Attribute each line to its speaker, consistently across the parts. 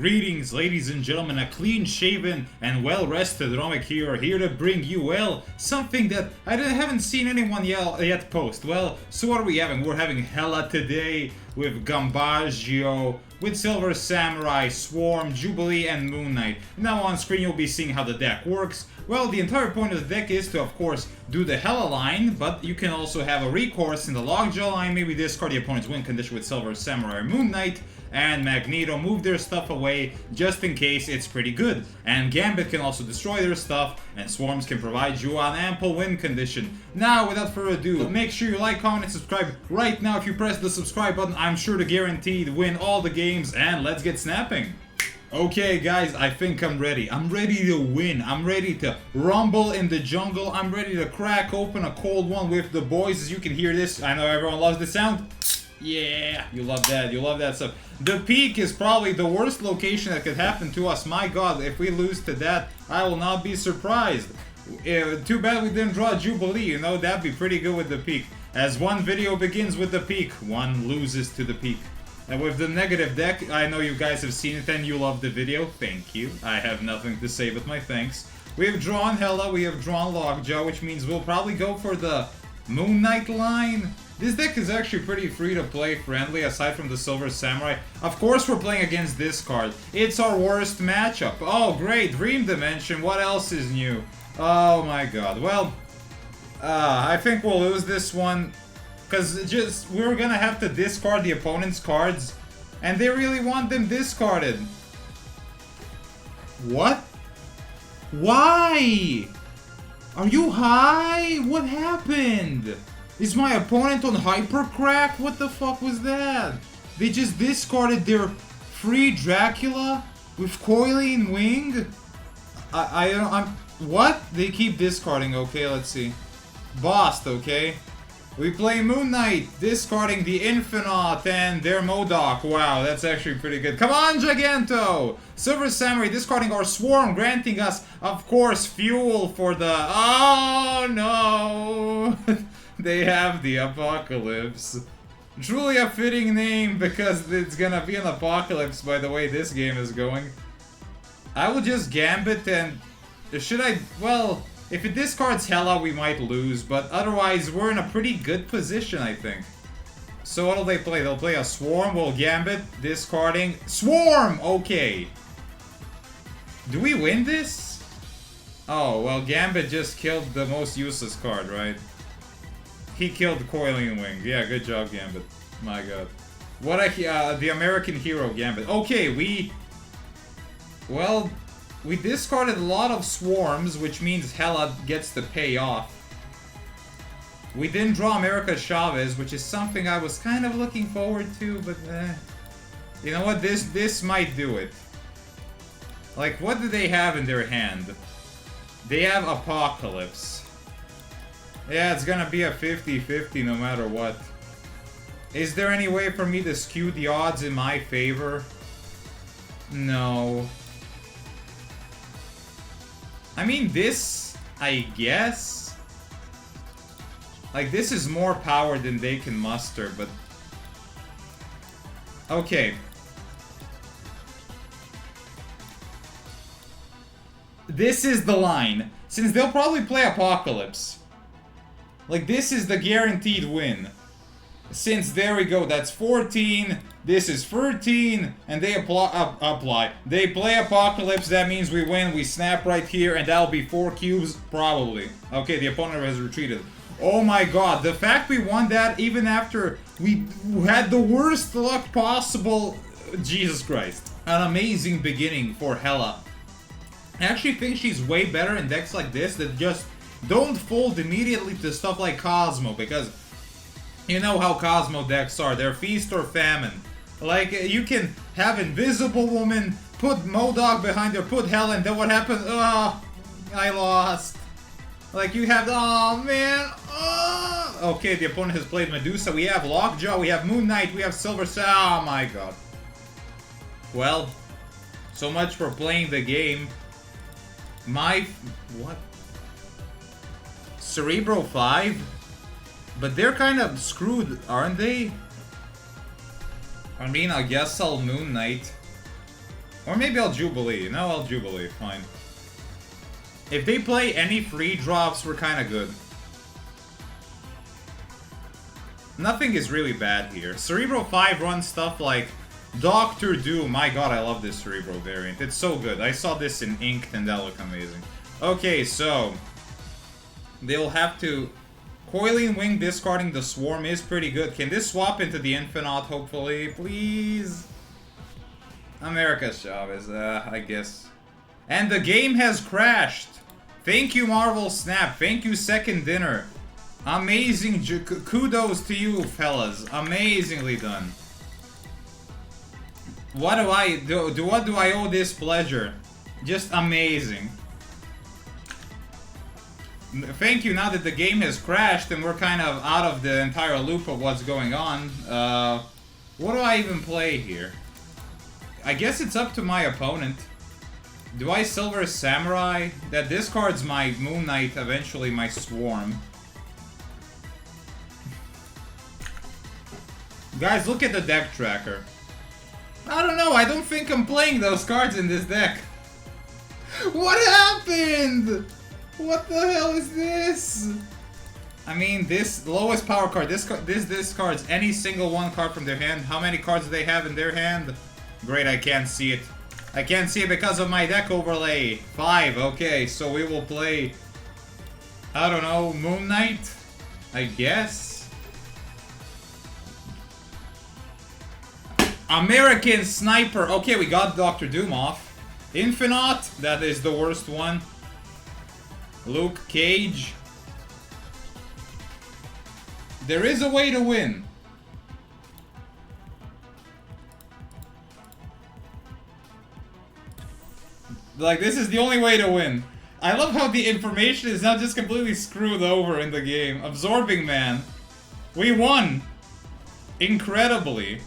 Speaker 1: Greetings, ladies and gentlemen, a clean-shaven and well-rested Romek here to bring you, well, something that I haven't seen anyone yet post. Well, so what are we having? We're having Hela today, with Gambaggio, with Silver Samurai, Swarm, Jubilee, and Moon Knight. Now on screen you'll be seeing how the deck works. Well, the entire point of the deck is to, of course, do the Hela line, but you can also have a recourse in the Lockjaw line, maybe discard the opponent's win condition with Silver Samurai or Moon Knight, and Magneto move their stuff away just in case it's pretty good. And Gambit can also destroy their stuff, and Swarms can provide you an ample win condition. Now, without further ado, make sure you like, comment, and subscribe right now. If you press the subscribe button, I'm sure to guarantee to win all the games, and let's get snapping. Okay guys, I think I'm ready. I'm ready to win. I'm ready to rumble in the jungle. I'm ready to crack open a cold one with the boys. As you can hear this, I know everyone loves the sound. Yeah, you love that. You love that stuff. The peak is probably the worst location that could happen to us. My god, if we lose to that, I will not be surprised. Too bad we didn't draw Jubilee, you know, that'd be pretty good with the peak. As one video begins with the peak, one loses to the peak. And with the negative deck, I know you guys have seen it and you love the video. Thank you. I have nothing to say but my thanks. We have drawn Hela, we have drawn Lockjaw, which means we'll probably go for the Moon Knight line. This deck is actually pretty free to play friendly, aside from the Silver Samurai. Of course we're playing against this card. It's our worst matchup. Oh great, Dream Dimension, what else is new? Oh my god, well, I think we'll lose this one. Because we're gonna have to discard the opponent's cards, and they really want them discarded. What? Why? Are you high? What happened? Is my opponent on hypercrack? What the fuck was that? They just discarded their free Dracula with Coiling Wing? I'm what? They keep discarding. Okay, let's see. Bossed, okay. We play Moon Knight, discarding the Infinite and their MODOK. Wow, that's actually pretty good. Come on, Giganto! Silver Samurai discarding our Swarm, granting us, of course, fuel for the... Oh, no! They have the Apocalypse. Truly a fitting name, because it's gonna be an apocalypse by the way this game is going. I will just Gambit and... Should I... Well... If it discards Hela, we might lose, but otherwise, we're in a pretty good position, I think. So what'll they play? They'll play a Swarm, we'll Gambit, discarding... Swarm! Okay. Do we win this? Oh, well, Gambit just killed the most useless card, right? He killed Coiling Wing. Yeah, good job, Gambit. My god. What a... the American hero, Gambit. Okay, we... Well... We discarded a lot of Swarms, which means Hela gets to pay off. We didn't draw America Chavez, which is something I was kind of looking forward to, but you know what, this might do it. Like, what do they have in their hand? They have Apocalypse. Yeah, it's gonna be a 50-50 no matter what. Is there any way for me to skew the odds in my favor? No. I mean, this, I guess, like, this is more power than they can muster, but, okay. This is the line. Since they'll probably play Apocalypse, like, this is the guaranteed win. Since, there we go, that's 14, this is 13, and they apply. They play Apocalypse, that means we win, we snap right here, and that'll be 4 cubes, probably. Okay, the opponent has retreated. Oh my god, the fact we won that even after we had the worst luck possible, Jesus Christ. An amazing beginning for Hela. I actually think she's way better in decks like this that just don't fold immediately to stuff like Cosmo, because... You know how Cosmo decks are, they're feast or famine. Like, you can have Invisible Woman, put MODOK behind her, put Hela, and then what happens? Oh, I lost. Like, you have, oh man, oh. Okay, the opponent has played Medusa, we have Lockjaw, we have Moon Knight, we have Silver oh my god. Well, so much for playing the game. What? Cerebro 5? But they're kind of screwed, aren't they? I mean, I guess I'll Moon Knight. Or maybe I'll Jubilee. No, I'll Jubilee. Fine. If they play any free drops, we're kind of good. Nothing is really bad here. Cerebro 5 runs stuff like Doctor Doom. My god, I love this Cerebro variant. It's so good. I saw this in Inked and that looked amazing. Okay, so they'll have to... Coiling Wing discarding the Swarm is pretty good. Can this swap into the Infinite, hopefully? Please? America Chavez, I guess. And the game has crashed. Thank you, Marvel Snap. Thank you, Second Dinner. Amazing. Kudos to you, fellas. Amazingly done. What do I do? What do I owe this pleasure? Just amazing. Thank you. Now that the game has crashed and we're kind of out of the entire loop of what's going on, what do I even play here? I guess it's up to my opponent. Do I Silver Samurai? That discards my Moon Knight, eventually my Swarm. Guys, look at the deck tracker. I don't know, I don't think I'm playing those cards in this deck. What happened? What the hell is this? I mean, this lowest power card, this discards any single one card from their hand. How many cards do they have in their hand? Great, I can't see it. I can't see it because of my deck overlay. 5, okay, so we will play... I don't know, Moon Knight? I guess? American Sniper. Okay, we got Dr. Doom off. Infinite, that is the worst one. Luke Cage. There is a way to win. Like, this is the only way to win. I love how the information is now just completely screwed over in the game. Absorbing Man. We won. Incredibly.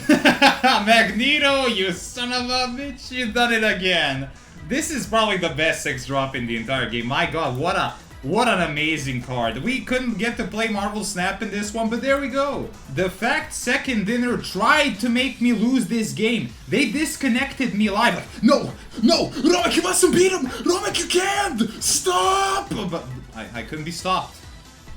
Speaker 1: Magneto, you son of a bitch, you've done it again. This is probably the best 6 drop in the entire game. My god, what an amazing card. We couldn't get to play Marvel Snap in this one, but there we go. The fact Second Dinner tried to make me lose this game. They disconnected me live. Like, no, Romek, you mustn't beat him. Romek, you can't. Stop. But I couldn't be stopped.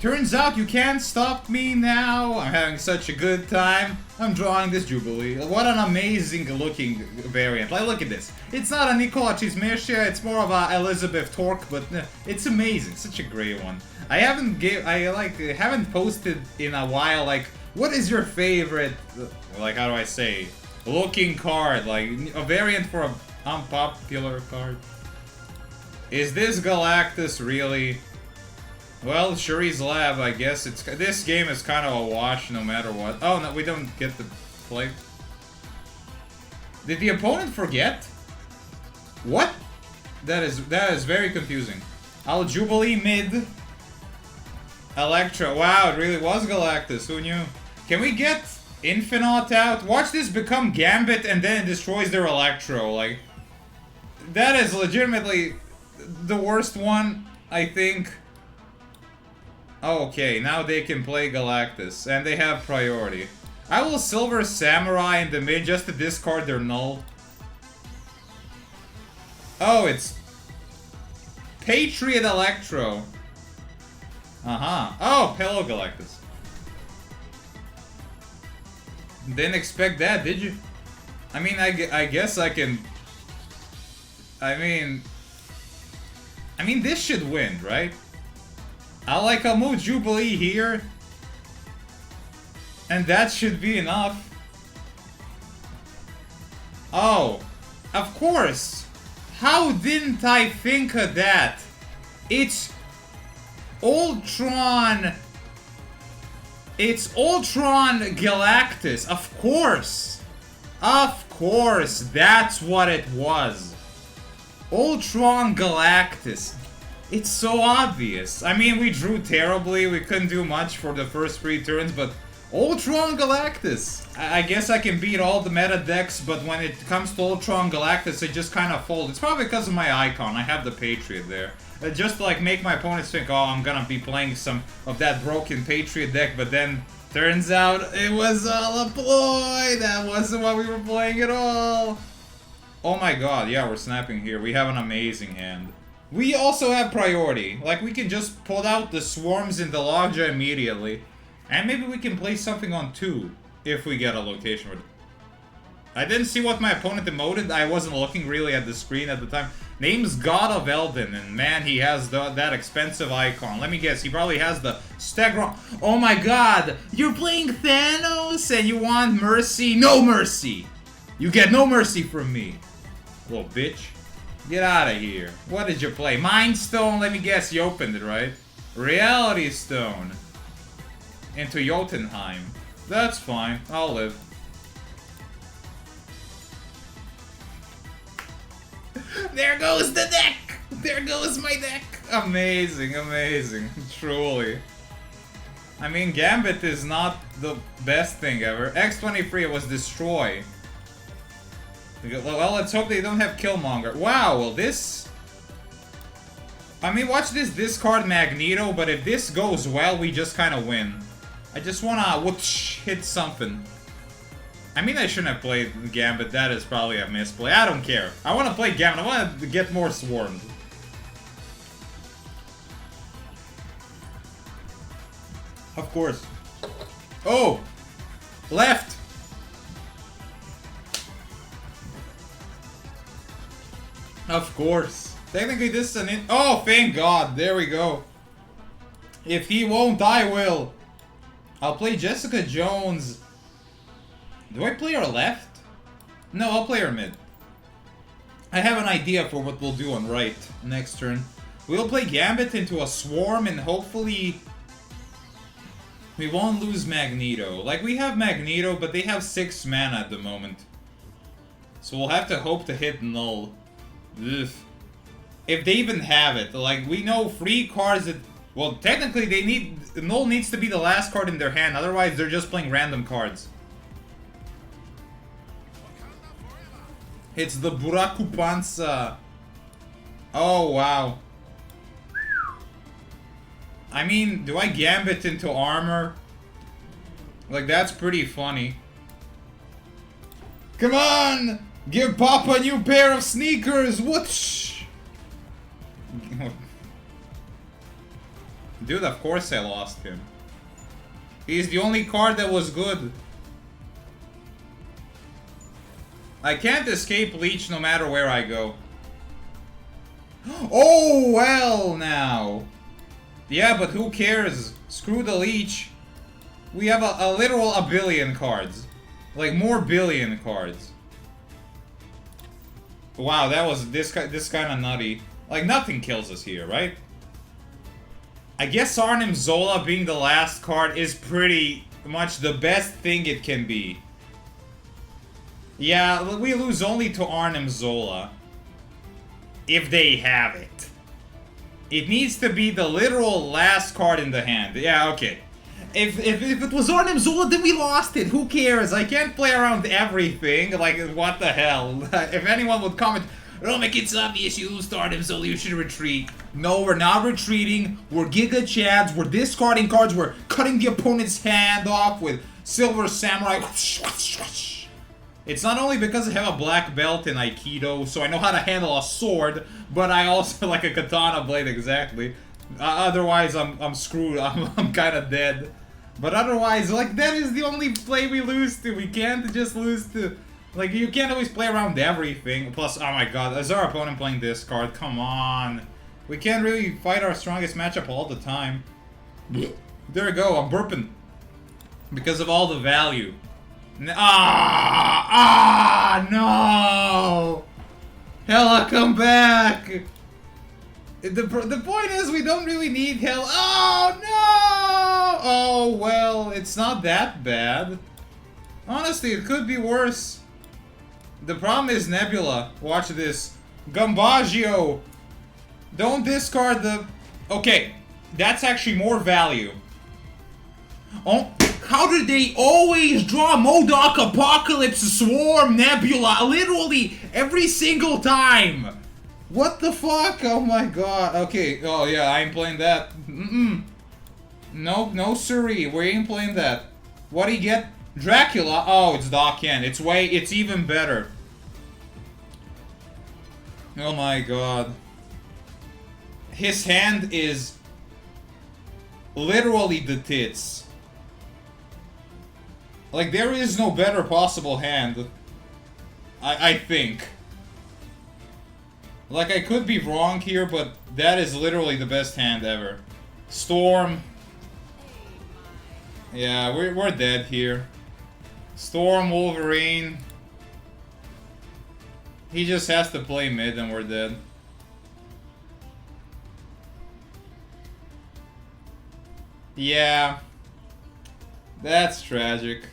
Speaker 1: Turns out you can't stop me now. I'm having such a good time. I'm drawing this Jubilee. What an amazing looking variant. Like, look at this. It's not a Nikola Chismeshia, it's more of a Elizabeth Torque, but it's amazing. Such a great one. I haven't posted in a while, like, what is your favorite, like, how do I say, looking card? Like, a variant for an unpopular card. Is this Galactus really? Well, Shuri's Lab, I guess it's... This game is kind of a wash no matter what. Oh, no, we don't get to play. Did the opponent forget? What? That is very confusing. I'll Jubilee mid. Electra. Wow, it really was Galactus. Who knew? Can we get Infinite out? Watch this become Gambit and then it destroys their Electro. Like, that is legitimately the worst one, I think. Okay, now they can play Galactus, and they have priority. I will Silver Samurai in the mid just to discard their null. Oh, it's Patriot Electro. Oh, hello Galactus. Didn't expect that, did you? I mean, I guess I can... I mean, this should win, right? I'll move Jubilee here. And that should be enough. Oh, of course. How didn't I think of that? It's Ultron. It's Ultron Galactus. Of course. Of course. That's what it was. Ultron Galactus. It's so obvious. I mean, we drew terribly. We couldn't do much for the first 3 turns, but Ultron Galactus. I guess I can beat all the meta decks, but when it comes to Ultron Galactus, it just kind of folds. It's probably because of my icon. I have the Patriot there. Just to, like, make my opponents think, oh, I'm gonna be playing some of that broken Patriot deck, but then Turns out it was all a ploy. That wasn't what we were playing at all. Oh my god, yeah, we're snapping here. We have an amazing hand. We also have priority. Like, we can just pull out the swarms in the Loggia immediately. And maybe we can play something on 2 if we get a location. I didn't see what my opponent emoted. I wasn't looking really at the screen at the time. Name's God of Elden, and man, he has that expensive icon. Let me guess, he probably has the Stegron. Oh my god, you're playing Thanos and you want mercy? No mercy! You get no mercy from me. Little bitch. Get out of here. What did you play? Mind Stone? Let me guess, you opened it, right? Reality Stone. Into Jotunheim. That's fine. I'll live. There goes the deck! There goes my deck! Amazing, amazing. Truly. I mean, Gambit is not the best thing ever. X23 was Destroy. Well, let's hope they don't have Killmonger. Wow, well this... I mean, watch this discard Magneto, but if this goes well, we just kind of win. I just wanna whoosh, hit something. I mean, I shouldn't have played Gambit. That is probably a misplay. I don't care. I want to play Gambit. I want to get more swarmed. Of course. Oh! Left! Of course. Technically, this is an in- Oh, thank God. There we go. If he won't, I will. I'll play Jessica Jones. Do I play her left? No, I'll play her mid. I have an idea for what we'll do on right next turn. We'll play Gambit into a swarm and hopefully we won't lose Magneto. Like, we have Magneto, but they have 6 mana at the moment. So we'll have to hope to hit Null. Ugh. If they even have it. Like, we know 3 cards that... Well, technically they need... Null needs to be the last card in their hand, otherwise they're just playing random cards. It's the Buraku Panza. Oh, wow. I mean, do I Gambit into armor? Like, that's pretty funny. Come on! Give Papa a new pair of sneakers! Whoosh! Dude, of course I lost him. He's the only card that was good. I can't escape Leech no matter where I go. Oh, well, now. Yeah, but who cares? Screw the Leech. We have a literal a billion cards. Like, more billion cards. Wow, that was this kind of nutty. Like, nothing kills us here, right? I guess Arnim Zola being the last card is pretty much the best thing it can be. Yeah, we lose only to Arnim Zola. If they have it. It needs to be the literal last card in the hand. Yeah, okay. If it was Arnim Zola, then we lost it. Who cares? I can't play around everything. Like, what the hell? If anyone would comment, Romek, it's obvious you lose to Arnim Zola, you should retreat. No, we're not retreating. We're Giga Chads. We're discarding cards. We're cutting the opponent's hand off with Silver Samurai. It's not only because I have a black belt in Aikido, so I know how to handle a sword, but I also like a katana blade exactly. Otherwise, I'm screwed. I'm kind of dead. But otherwise, like, that is the only play we lose to. We can't just lose to... Like, you can't always play around everything. Plus, oh my god, is our opponent playing this card? Come on. We can't really fight our strongest matchup all the time. There we go, I'm burping. Because of all the value. No! Hela, come back! The point is, we don't really need Hela. Oh, no! Oh, well, it's not that bad. Honestly, it could be worse. The problem is Nebula. Watch this. Gumbaggio! Don't discard the... Okay, that's actually more value. Oh, how did they always draw MODOK, Apocalypse, Swarm, Nebula? Literally every single time! What the fuck? Oh my god. Okay, oh yeah, I ain't playing that. Nope, no siree, we ain't playing that. What do you get? Dracula? Oh, it's Daken. It's even better. Oh my god. His hand is literally the tits. Like, there is no better possible hand. I think. Like, I could be wrong here, but that is literally the best hand ever. Storm. Yeah, we're dead here. Storm, Wolverine. He just has to play mid and we're dead. Yeah. That's tragic.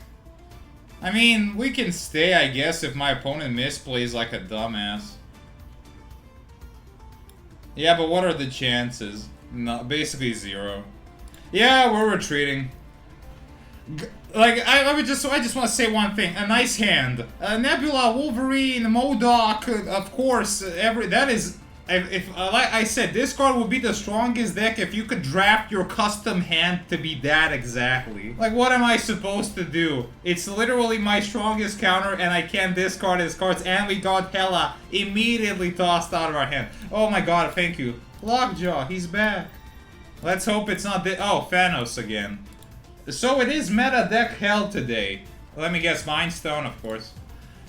Speaker 1: I mean, we can stay, I guess, if my opponent misplays like a dumbass. Yeah, but what are the chances? No, basically 0. Yeah, we're retreating. Like, I just want to say one thing. A nice hand. Nebula, Wolverine, MODOK, of course. That is... like I said, this card would be the strongest deck if you could draft your custom hand to be that exactly. Like, what am I supposed to do? It's literally my strongest counter, and I can't discard his cards, and we got Hela immediately tossed out of our hand. Oh my god, thank you. Lockjaw, he's back. Let's hope it's not oh, Thanos again. So it is meta deck hell today. Let me guess, Mind Stone, of course.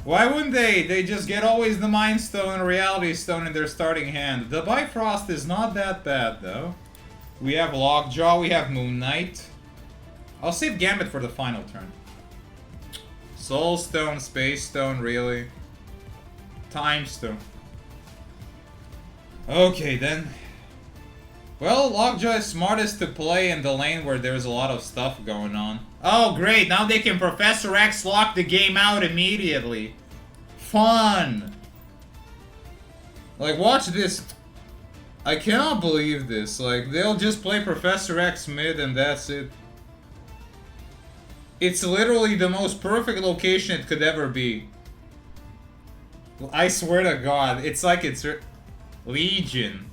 Speaker 1: Why wouldn't they? They just get always the Mind Stone and Reality Stone in their starting hand. The Bifrost is not that bad, though. We have Lockjaw, we have Moon Knight. I'll save Gambit for the final turn. Soul Stone, Space Stone, really? Time Stone. Okay, then. Well, Lockjaw is smartest to play in the lane where there's a lot of stuff going on. Oh, great. Now they can Professor X lock the game out immediately. Fun. Like, watch this. I cannot believe this. Like, they'll just play Professor X mid and that's it. It's literally the most perfect location it could ever be. I swear to God. It's like it's... Legion.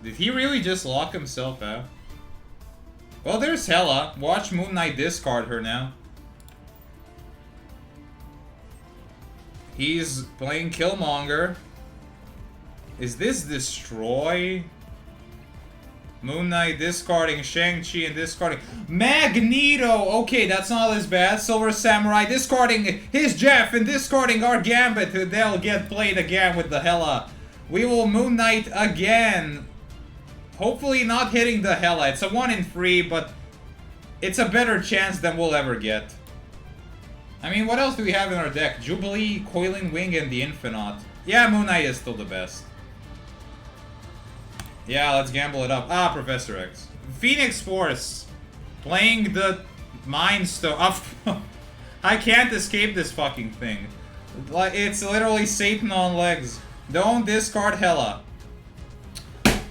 Speaker 1: Did he really just lock himself out? Well, there's Hela. Watch Moon Knight discard her now. He's playing Killmonger. Is this Destroy? Moon Knight discarding Shang-Chi and discarding Magneto! Okay, that's not as bad. Silver Samurai discarding his Jeff and discarding our Gambit. They'll get played again with the Hela. We will Moon Knight again. Hopefully not hitting the Hela. It's a 1 in 3, but it's a better chance than we'll ever get. I mean, what else do we have in our deck? Jubilee, Coiling Wing, and the Infinite. Yeah, Moon Knight is still the best. Yeah, let's gamble it up. Ah, Professor X. Phoenix Force. Playing the Mind Stone. I can't escape this fucking thing. It's literally Satan on legs. Don't discard Hela.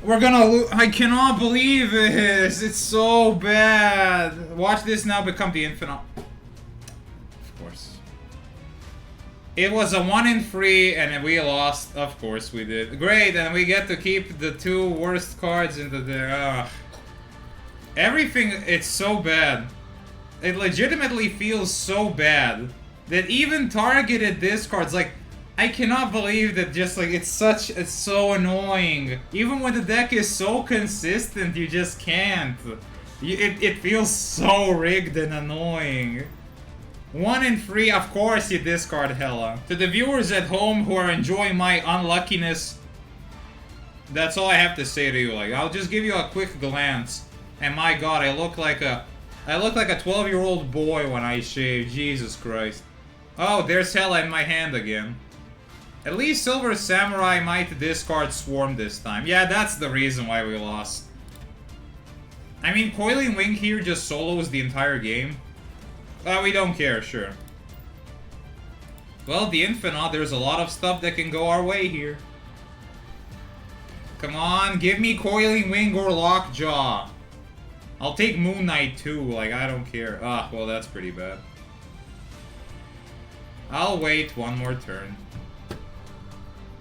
Speaker 1: We're gonna lose. I cannot believe this. It's so bad. Watch this now become the Infinite. Of course. It was a 1 in 3 and we lost. Of course we did. Great, and we get to keep the 2 worst cards into there. Everything, it's so bad. It legitimately feels so bad that even targeted discards, like, I cannot believe that just like it's so annoying. Even when the deck is so consistent, you just can't. It feels so rigged and annoying. 1 in 3, of course you discard Hela. To the viewers at home who are enjoying my unluckiness, that's all I have to say to you. Like, I'll just give you a quick glance. And my god, I look like a 12-year-old boy when I shave. Jesus Christ. Oh, there's Hela in my hand again. At least Silver Samurai might discard Swarm this time. Yeah, that's the reason why we lost. I mean, Coiling Wing here just solos the entire game. We don't care, sure. Well, the Infinite, there's a lot of stuff that can go our way here. Come on, give me Coiling Wing or Lockjaw. I'll take Moon Knight too, like, I don't care. Ah, well, that's pretty bad. I'll wait one more turn.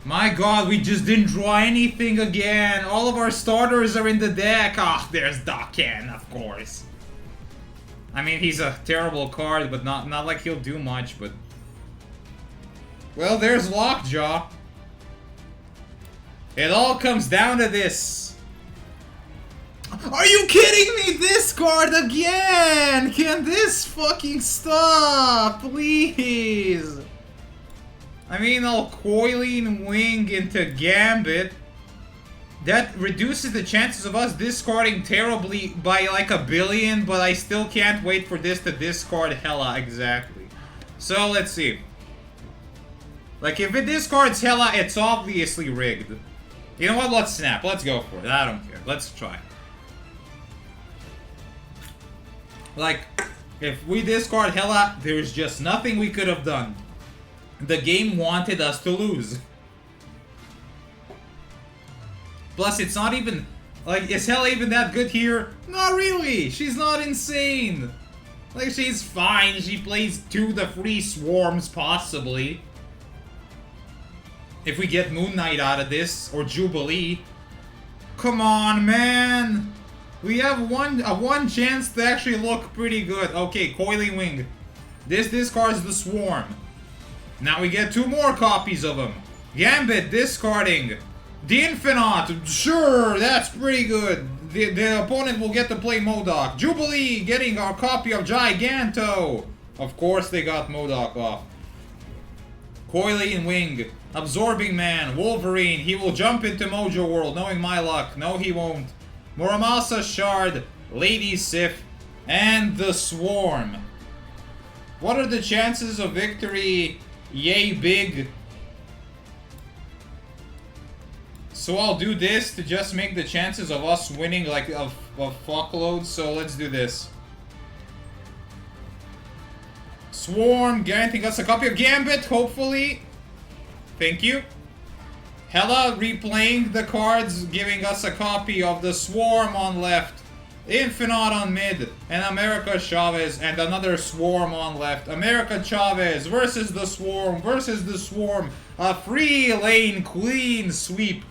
Speaker 1: My god, we just didn't draw anything again. All of our starters are in the deck. Ah, there's Daken, of course. I mean, he's a terrible card, but not like he'll do much, but... Well, there's Lockjaw. It all comes down to this. Are you kidding me? This card again! Can this fucking stop, please? I mean, I'll Coiling Wing into Gambit. That reduces the chances of us discarding terribly by like 1 billion, but I still can't wait for this to discard Hela exactly. So, let's see. Like, if it discards Hela, it's obviously rigged. You know what? Let's snap. Let's go for it. I don't care. Let's try. Like, if we discard Hela, there's just nothing we could have done. The game wanted us to lose. Plus, it's not even... Like, is Hela even that good here? Not really! She's not insane! Like, she's fine. She plays 2 to 3 swarms, possibly. If we get Moon Knight out of this, or Jubilee. Come on, man! We have one chance to actually look pretty good. Okay, Coiling Wing. This discards the Swarm. Now we get 2 more copies of him. Gambit discarding the Infinite. Sure, that's pretty good. The opponent will get to play MODOK. Jubilee getting our copy of Giganto. Of course they got MODOK off. Coiling Wing. Absorbing Man. Wolverine. He will jump into Mojo World knowing my luck. No, he won't. Muramasa Shard. Lady Sif. And the Swarm. What are the chances of victory? Yay big. So I'll do this to just make the chances of us winning like a fuckload. So let's do this. Swarm guaranteeing us a copy of Gambit, hopefully. Thank you. Hela replaying the cards, giving us a copy of the Swarm on left. Infinite on mid, and America Chavez, and another Swarm on left. America Chavez versus the Swarm, A free lane clean sweep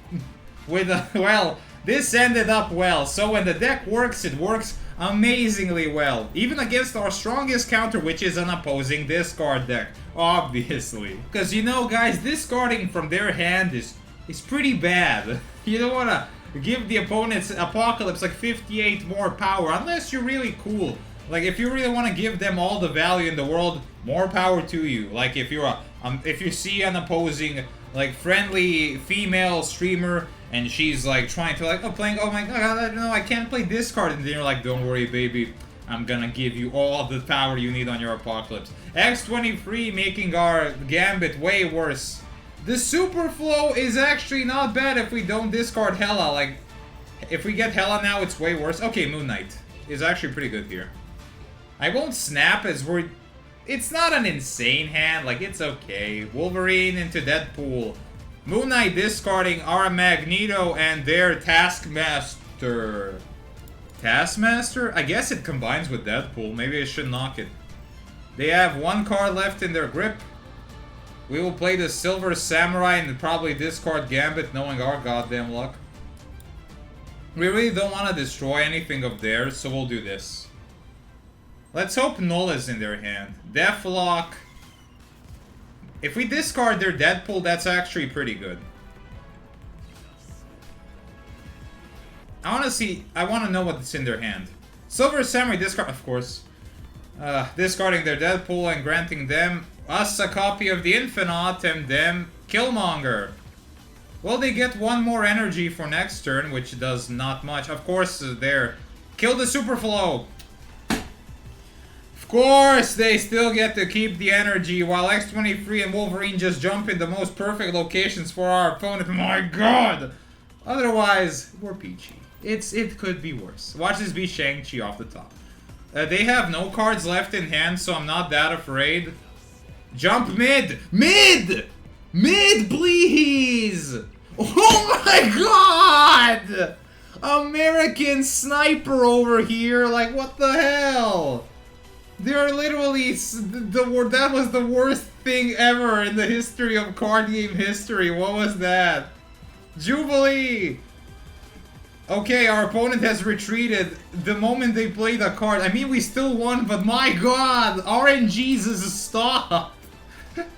Speaker 1: with a, well, this ended up well. So when the deck works, it works amazingly well. Even against our strongest counter, which is an opposing discard deck, obviously. Because you know, guys, discarding from their hand is pretty bad. You don't want to give the opponent's Apocalypse like 58 more power, unless you're really cool. Like, if you really want to give them all the value in the world, more power to you. Like, if you're if you see an opposing, like, friendly female streamer, and she's, like, trying to, like, playing, oh my god, no, I can't play this card, and then you're like, don't worry, baby, I'm gonna give you all the power you need on your Apocalypse. X23 making our Gambit way worse. The Super Flow is actually not bad if we don't discard Hela. Like, if we get Hela now, it's way worse. Okay, Moon Knight is actually pretty good here. I won't snap as we're... It's not an insane hand. Like, it's okay. Wolverine into Deadpool. Moon Knight discarding our Magneto and their Taskmaster. Taskmaster? I guess it combines with Deadpool. Maybe I should knock it. They have 1 card left in their grip. We will play the Silver Samurai and probably discard Gambit, knowing our goddamn luck. We really don't want to destroy anything of theirs, so we'll do this. Let's hope Null is in their hand. Deathlock. If we discard their Deadpool, that's actually pretty good. I want to know what's in their hand. Silver Samurai discard, of course. Discarding their Deadpool and granting them us a copy of the Infinite and them Killmonger. Well, they get 1 more energy for next turn, which does not much. Of course, they're... Kill the Superflow! Of course, they still get to keep the energy, while X23 and Wolverine just jump in the most perfect locations for our opponent. My god! Otherwise, we're peachy. It could be worse. Watch this be Shang-Chi off the top. They have no cards left in hand, so I'm not that afraid. Jump mid! Mid! Mid, please! Oh my god! American Sniper over here, like, what the hell? They're literally... that was the worst thing ever in the history of card game history. What was that? Jubilee! Okay, our opponent has retreated the moment they played a card. I mean, we still won, but my god! RNGesus, stop!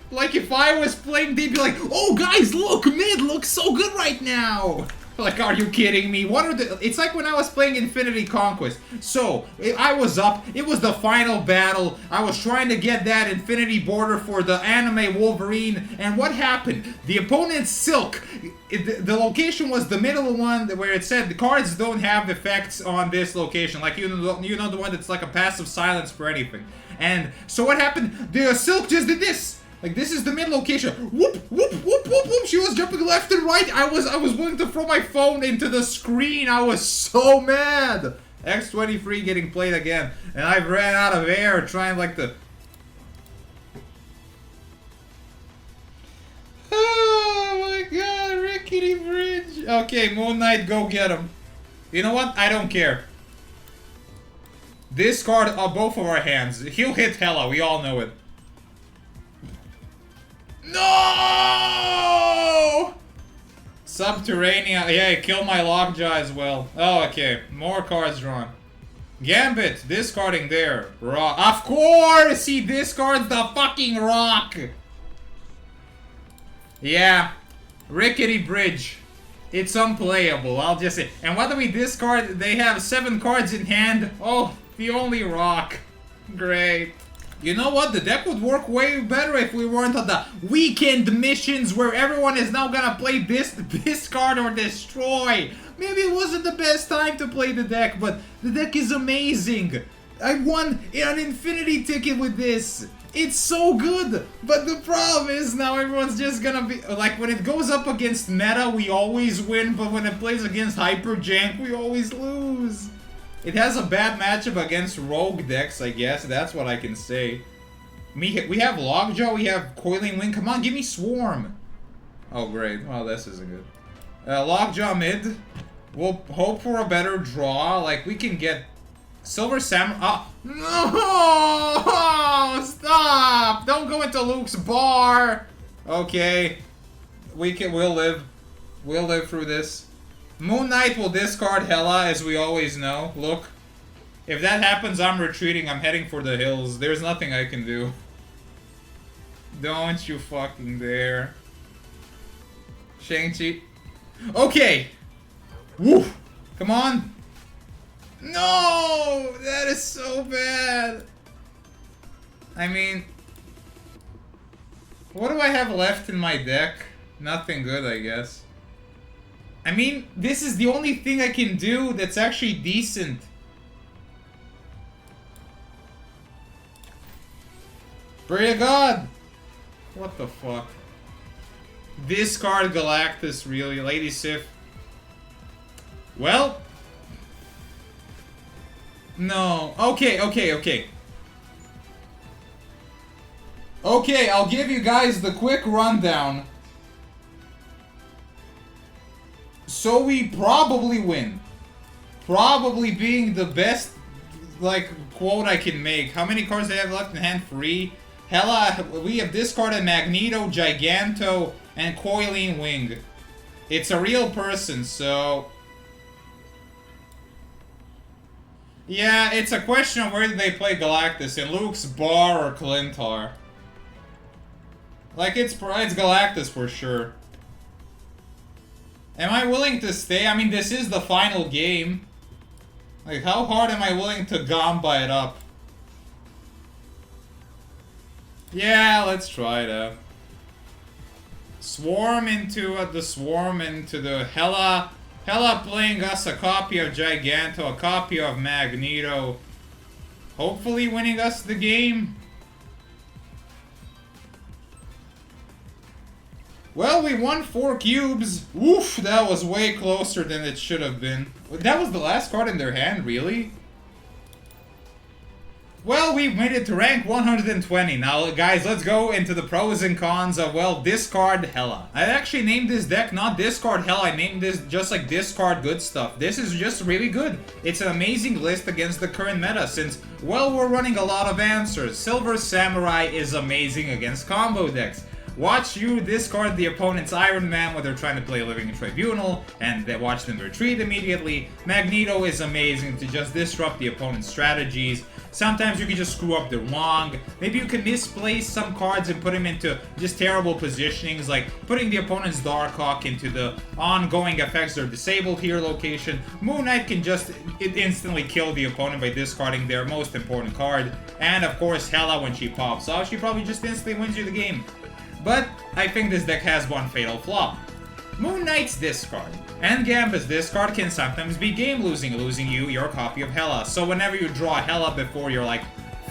Speaker 1: Like, if I was playing, they'd be like, oh, guys, look! Mid looks so good right now! Like, are you kidding me? What are the... It's like when I was playing Infinity Conquest. So, I was up. It was the final battle. I was trying to get that Infinity Border for the anime Wolverine. And what happened? The opponent's Silk. The location was the middle one where it said the cards don't have effects on this location. Like, you know the one that's like a passive silence for anything. And so what happened? The Silk just did this. Like, this is the mid location. Whoop, whoop, whoop, whoop, whoop. She was jumping left and right. I was willing to throw my phone into the screen. I was so mad. X23 getting played again. And I ran out of air trying like the... Oh my god, rickety bridge. Okay, Moon Knight, go get him. You know what? I don't care. Discard both of our hands. He'll hit Hela, we all know it. No! Subterranean. Yeah, kill my Lockjaw as well. Oh, okay. More cards drawn. Gambit, discarding there. Rock. Of course he discards the fucking rock! Yeah. Rickety Bridge. It's unplayable, I'll just say. And what do we discard? They have 7 cards in hand. Oh, the only rock. Great. You know what? The deck would work way better if we weren't on the weekend missions where everyone is now gonna play discard or destroy. Maybe it wasn't the best time to play the deck, but the deck is amazing. I won an infinity ticket with this. It's so good. But the problem is now everyone's just gonna be... Like, when it goes up against meta, we always win, but when it plays against Hyper Jank, we always lose. It has a bad matchup against rogue decks, I guess. That's what I can say. We have Lockjaw, we have Coiling Wing. Come on, give me Swarm. Oh, great. Well, this isn't good. Lockjaw mid. We'll hope for a better draw. Like, we can get Silver Samurai. Oh, no! Stop! Don't go into Luke's bar. Okay. We'll live. We'll live through this. Moon Knight will discard Hela, as we always know. Look. If that happens, I'm retreating. I'm heading for the hills. There's nothing I can do. Don't you fucking dare. Shang-Chi. Okay! Woo! Come on! No! That is so bad! I mean... What do I have left in my deck? Nothing good, I guess. I mean, this is the only thing I can do that's actually decent. Pray to God! What the fuck? Discard Galactus, really? Lady Sif. Well... No. Okay. Okay, I'll give you guys the quick rundown. So we probably win. Probably being the best, like, quote I can make. How many cards do I have left in hand? 3. Hela, we have discarded Magneto, Giganto, and Coiling Wing. It's a real person, so... Yeah, it's a question of where did they play Galactus, in Luke's bar or Clintar. Like, it's Galactus for sure. Am I willing to stay? I mean, this is the final game. Like, how hard am I willing to gamba it up? Yeah, let's try it out. Swarm into the Hela. Hela playing us a copy of Giganto, a copy of Magneto. Hopefully winning us the game. Well, we won 4 cubes. Oof, that was way closer than it should have been. That was the last card in their hand, really? Well, we made it to rank 120. Now, guys, let's go into the pros and cons of, well, discard Hela. I actually named this deck not discard Hela. I named this just like discard good stuff. This is just really good. It's an amazing list against the current meta since, well, we're running a lot of answers. Silver Samurai is amazing against combo decks. watch you discard the opponent's Iron Man when they're trying to play Living Tribunal, and then watch them retreat immediately. Magneto is amazing to just disrupt the opponent's strategies. Sometimes you can just screw up the Wong. Maybe you can misplace some cards and put him into just terrible positionings, like putting the opponent's Darkhawk into the ongoing effects or disabled here location. Moon Knight can just instantly kill the opponent by discarding their most important card. And of course, Hela, when she pops off, she probably just instantly wins you the game. But I think this deck has one fatal flaw. Moon Knight's discard and Gambit's discard can sometimes be game-losing, losing you your copy of Hela. So whenever you draw Hela before your, like,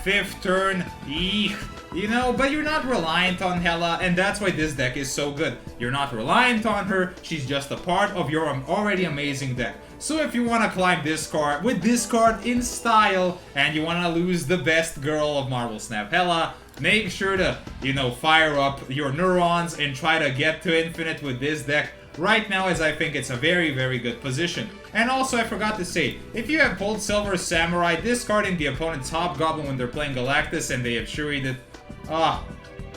Speaker 1: 5th turn, eek, you know, but you're not reliant on Hela, and that's why this deck is so good. You're not reliant on her, she's just a part of your already amazing deck. So if you want to climb this card with this card in style, and you want to lose the best girl of Marvel Snap, Hela, make sure to, you know, fire up your neurons and try to get to infinite with this deck right now, as I think it's a very, very good position. And also, I forgot to say, if you have pulled Silver Samurai, discarding the opponent's Hobgoblin when they're playing Galactus and they have Shuri'd it,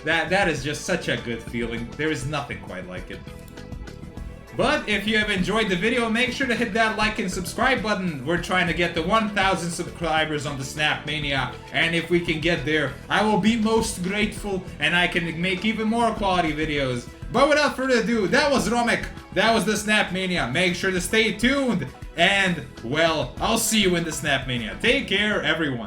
Speaker 1: that is just such a good feeling. There is nothing quite like it. But if you have enjoyed the video, make sure to hit that like and subscribe button. We're trying to get to 1,000 subscribers on the Snap Mania, and if we can get there, I will be most grateful, and I can make even more quality videos. But without further ado, that was Romek, that was the Snap Mania. Make sure to stay tuned, and, well, I'll see you in the Snap Mania. Take care, everyone.